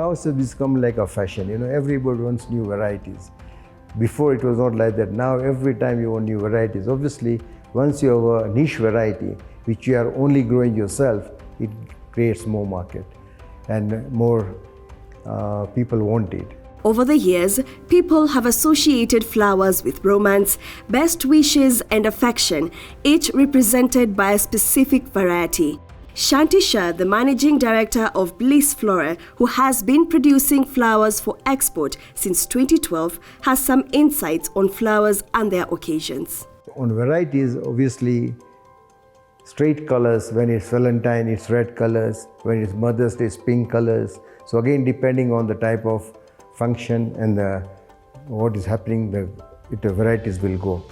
flowers have become like a fashion. Everybody wants new varieties. Before it was not like that. Now every time you want new varieties. Obviously, once you have a niche variety, which you are only growing yourself, it creates more market and more people want it. Over the years, people have associated flowers with romance, best wishes and affection, each represented by a specific variety. Shanti Shah, the managing director of Bliss Flora, who has been producing flowers for export since 2012, has some insights on flowers and their occasions. On varieties, obviously, straight colors. When it's Valentine, it's red colors. When it's Mother's Day, it's pink colors. So again, depending on the type of function and what is happening, the varieties will go.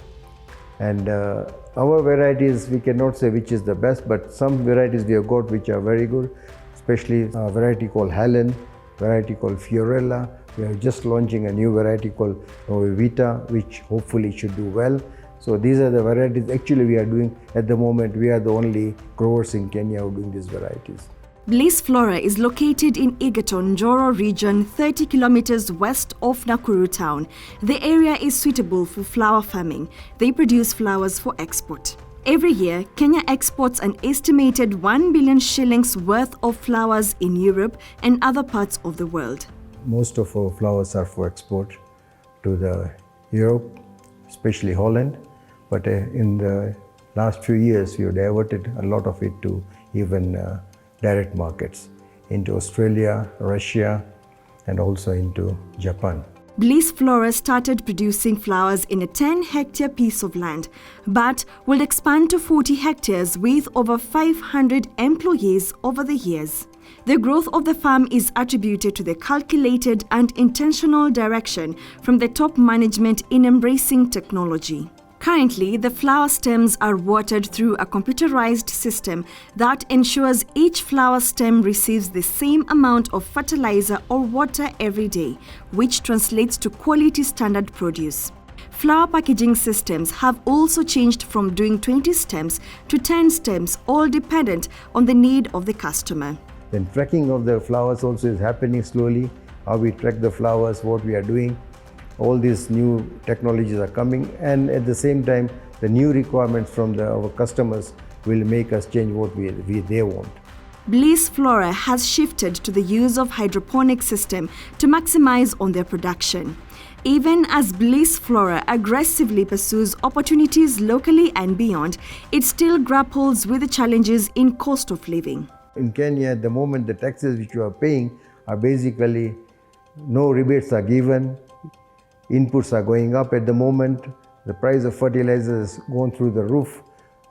And our varieties, we cannot say which is the best, but some varieties we have got which are very good, especially a variety called Helen, variety called Fiorella. We are just launching a new variety called Vita, which hopefully should do well. So these are the varieties actually we are doing at the moment. We are the only growers in Kenya who are doing these varieties. Bliss Flora is located in Egerton, Njoro region, 30 kilometers west of Nakuru town. The area is suitable for flower farming. They produce flowers for export. Every year, Kenya exports an estimated 1 billion shillings worth of flowers in Europe and other parts of the world. Most of our flowers are for export to Europe, especially Holland. But in the last few years, we have diverted a lot of it to even direct markets into Australia, Russia, and also into Japan. Bliss Flora started producing flowers in a 10-hectare piece of land, but will expand to 40 hectares with over 500 employees over the years. The growth of the farm is attributed to the calculated and intentional direction from the top management in embracing technology. Currently, the flower stems are watered through a computerized system that ensures each flower stem receives the same amount of fertilizer or water every day, which translates to quality standard produce. Flower packaging systems have also changed from doing 20 stems to 10 stems, all dependent on the need of the customer. Then tracking of the flowers also is happening slowly. How we track the flowers, what we are doing. All these new technologies are coming, and at the same time, the new requirements from our customers will make us change what they want. Bliss Flora has shifted to the use of hydroponic system to maximize on their production. Even as Bliss Flora aggressively pursues opportunities locally and beyond, it still grapples with the challenges in cost of living. In Kenya, at the moment, the taxes which you are paying are basically no rebates are given. Inputs are going up at the moment. The price of fertilizer has gone through the roof.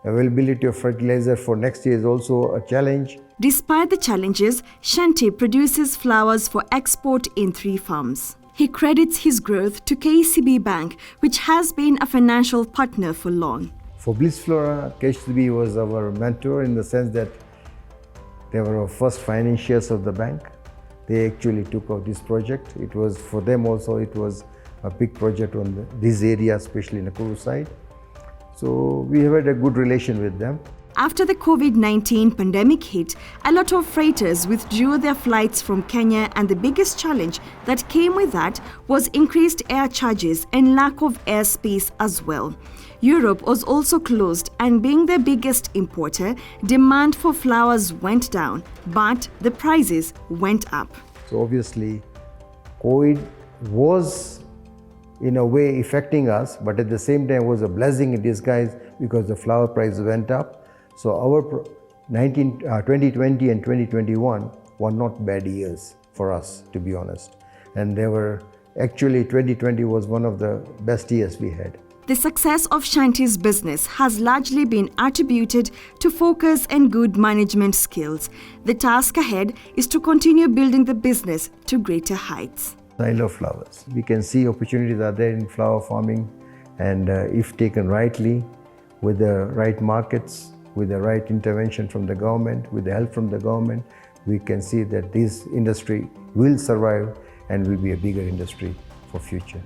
Availability of fertilizer for next year is also a challenge. Despite the challenges, Shanti produces flowers for export in 3 farms. He credits his growth to KCB Bank, which has been a financial partner for long. For Bliss Flora, KCB was our mentor in the sense that they were our first financiers of the bank. They actually took out this project. It was for them also, it was a big project on this area, especially in the Nakuru side. So we have had a good relation with them. After the COVID-19 pandemic hit, a lot of freighters withdrew their flights from Kenya, and the biggest challenge that came with that was increased air charges and lack of airspace as well. Europe was also closed, and being the biggest importer, demand for flowers went down, but the prices went up. So obviously, COVID was in a way affecting us, but at the same time was a blessing in disguise because the flower price went up. So our 2020 and 2021 were not bad years for us, to be honest. And they were actually 2020 was one of the best years we had. The success of Shanti's business has largely been attributed to focus and good management skills. The task ahead is to continue building the business to greater heights. I love flowers. We can see opportunities are there in flower farming, and if taken rightly, with the right markets, with the right intervention from the government, with the help from the government, we can see that this industry will survive and will be a bigger industry for future.